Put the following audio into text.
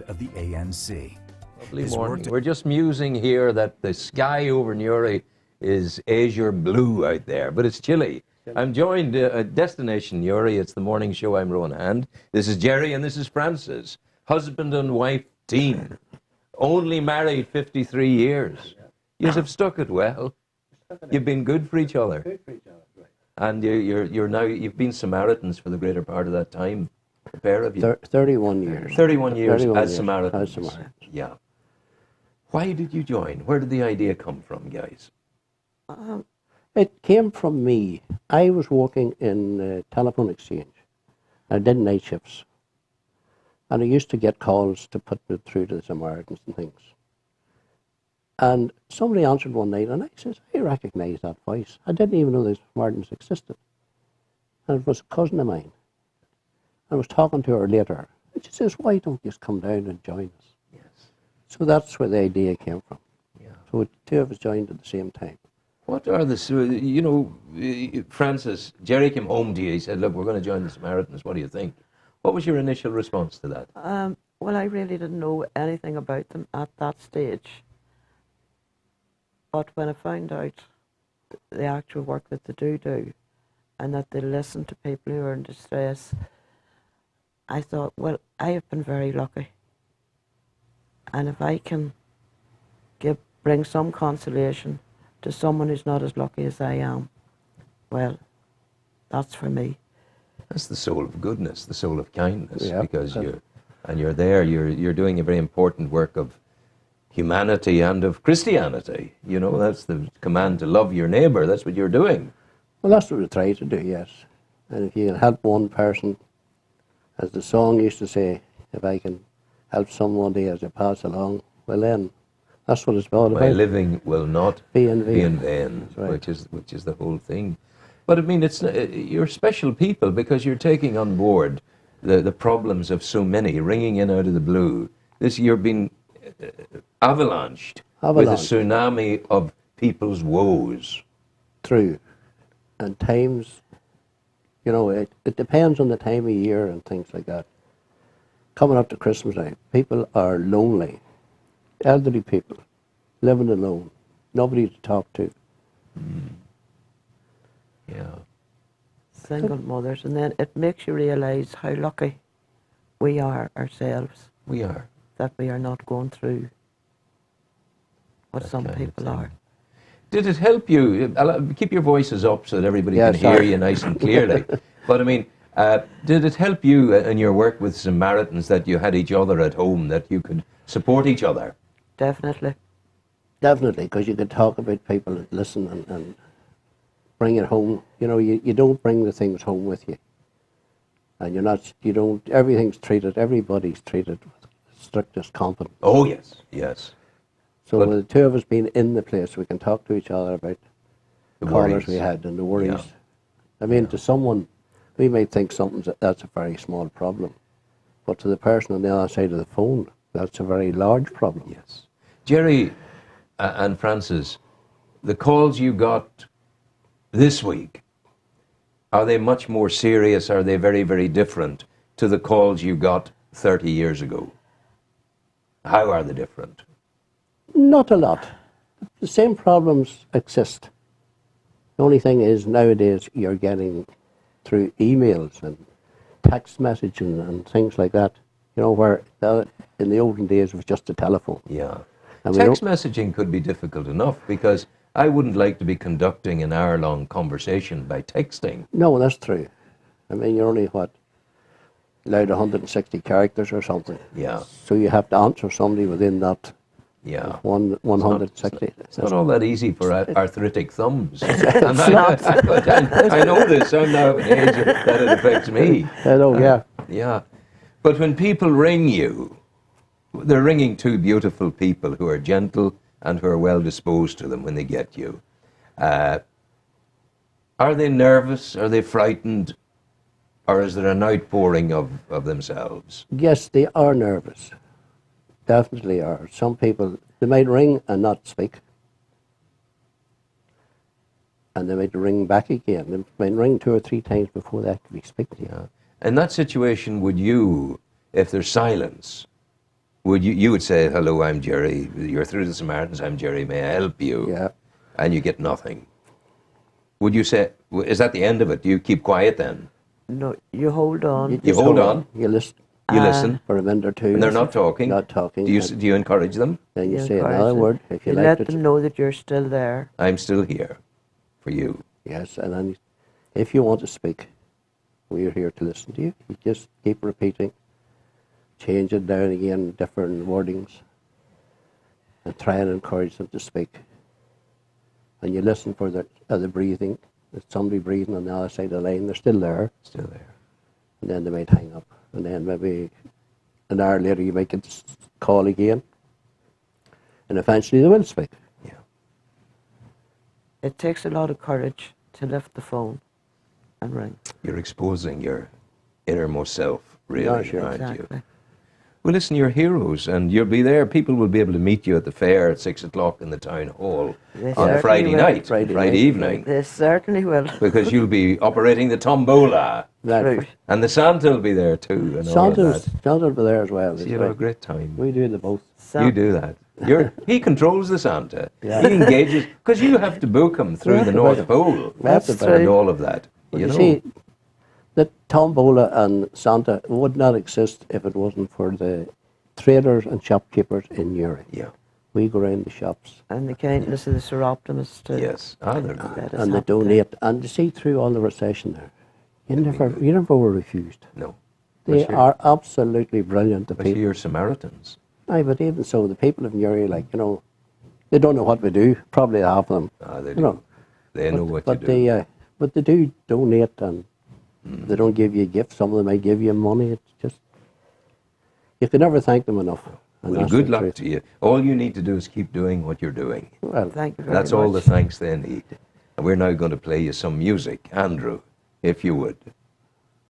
of the ANC. Lovely morning. We're just musing here that the sky over Newry is azure blue out there, but it's chilly. I'm joined at Destination Newry. It's the morning show. I'm Rowan Hand. This is Gerry and this is Francis. Husband and wife team. Only married 53 years. You have stuck it well. You've been good for each other. Good for each other, right. And you've been Samaritans for the greater part of that time. The pair of you. 31 years. 31 years 31 as years Samaritans. as Samaritans. Yeah. Why did you join? Where did the idea come from, guys? It came from me. I was working in telephone exchange. I did night shifts. And I used to get calls to put me through to the Samaritans and things. And somebody answered one night and I says, I recognise that voice. I didn't even know the Samaritans existed. And it was a cousin of mine. I was talking to her later. And she says, why don't you just come down and join us? Yes. So that's where the idea came from. Yeah. So the two of us joined at the same time. What are the, Francis, Gerry came home to you. He said, look, we're going to join the Samaritans. What do you think? What was your initial response to that? Well, I really didn't know anything about them at that stage. But when I found out the actual work that they do, and that they listen to people who are in distress, I thought, well, I have been very lucky. And if I can bring some consolation to someone who's not as lucky as I am, well, that's for me. That's the soul of goodness, the soul of kindness, Yeah, because you're doing a very important work of humanity and of Christianity. You know, that's the command to love your neighbour. That's what you're doing. Well, that's what we try to do, yes. And if you can help one person, as the song used to say, if I can help somebody as I pass along, well then, that's what it's all about. My living will not Be in vain. That's right. which is the whole thing. But I mean, you're special people because you're taking on board the problems of so many, ringing in out of the blue. You're being avalanched with a tsunami of people's woes. True. And times, it depends on the time of year and things like that. Coming up to Christmas time, people are lonely. Elderly people, living alone, nobody to talk to. Yeah. Single mothers, and then it makes you realise how lucky we are ourselves. We are. That we are not going through what some people are. Did it help you? Keep your voices up so that everybody can hear you nice and clearly. But I mean, did it help you in your work with Samaritans that you had each other at home, that you could support each other? Definitely. Definitely, because you could talk about people that listen and bring it home. You don't bring the things home with you. And everybody's treated with strictest confidence. Oh, yes, yes. So with the two of us being in the place, we can talk to each other about the callers we had and the worries. Yeah. I mean, to someone, we might think that's a very small problem. But to the person on the other side of the phone, that's a very large problem. Yes. Gerry and Francis, the calls you got this week, are they much more serious? Are they very, very different to the calls you got 30 years ago? How are they different? Not a lot. The same problems exist. The only thing is nowadays you're getting through emails and text messaging and things like that, where in the olden days it was just a telephone. Yeah. And text messaging could be difficult enough because I wouldn't like to be conducting an hour-long conversation by texting. No, that's true. I mean, you're only, allowed 160 characters or something. Yeah. So you have to answer somebody within that 160. It's not all that easy for arthritic thumbs. It's not. I know this. I'm now at an age that it affects me. I know, yeah. Yeah. But when people ring you, they're ringing two beautiful people who are gentle and who are well disposed to them when they get you. Are they nervous? Are they frightened? Or is there an outpouring of themselves? Yes, they are nervous. Definitely are. Some people, they might ring and not speak. And they might ring back again. They might ring 2 or 3 times before they actually speak to you. Yeah. In that situation, would you, if there's silence, you would say, hello, I'm Gerry. You're through the Samaritans. I'm Gerry. May I help you? Yeah. And you get nothing. Would you say, is that the end of it? Do you keep quiet then? No, you hold on. You just hold on. You listen You listen. for a minute or two. And they're not talking? Not talking. Do you encourage them? Then you You say encourage another them. word if you You like let it. them know that you're still there. I'm still here for you. Yes, and then if you want to speak, we're here to listen to you. You just keep repeating, change it down again, different wordings, and try and encourage them to speak. And you listen for the breathing. There's somebody breathing on the other side of the line. They're still there, Still there. and then they might hang up. And then maybe an hour later you might get this call again, and eventually they will speak. Yeah. It takes a lot of courage to lift the phone and ring. You're exposing your innermost self, really, Yeah, sure. aren't you? Exactly. Well, listen, you're heroes, and you'll be there. People will be able to meet you at the fair at 6 o'clock in the town hall They on a certainly Friday will. night, Friday Friday night. evening, They certainly will. because you'll be operating the tombola, That- True. and the Santa will be there too, and all of that. Santa will be there as well. So you'll have a great time. We do the both. So, You do that. He controls the Santa. Yeah. He engages, because you have to book him through Yeah. the North Pole That's That's true. and all of that. But You know, see, the tombola and Santa would not exist if it wasn't for the traders and shopkeepers in Europe. yeah, We go around the shops and the kindness of the Sir Optimus too. yes. Ah, they're good. Let us and they have that. donate. And you see through all the recession there, you never were refused. No. They Especially- are absolutely brilliant, the Especially people. your Samaritans. Aye, but even so, the people of Newry, like, they don't know what we do. Probably half of them. Ah, they You do. know, They know what but you do. but they do donate, and they don't give you gifts. Some of them might give you money. It's just, you can never thank them enough. And Well, that's good the luck truth. to you. All you need to do is keep doing what you're doing. Well, Thank you very That's much. all the thanks they need. And we're now going to play you some music. Andrew, if you would.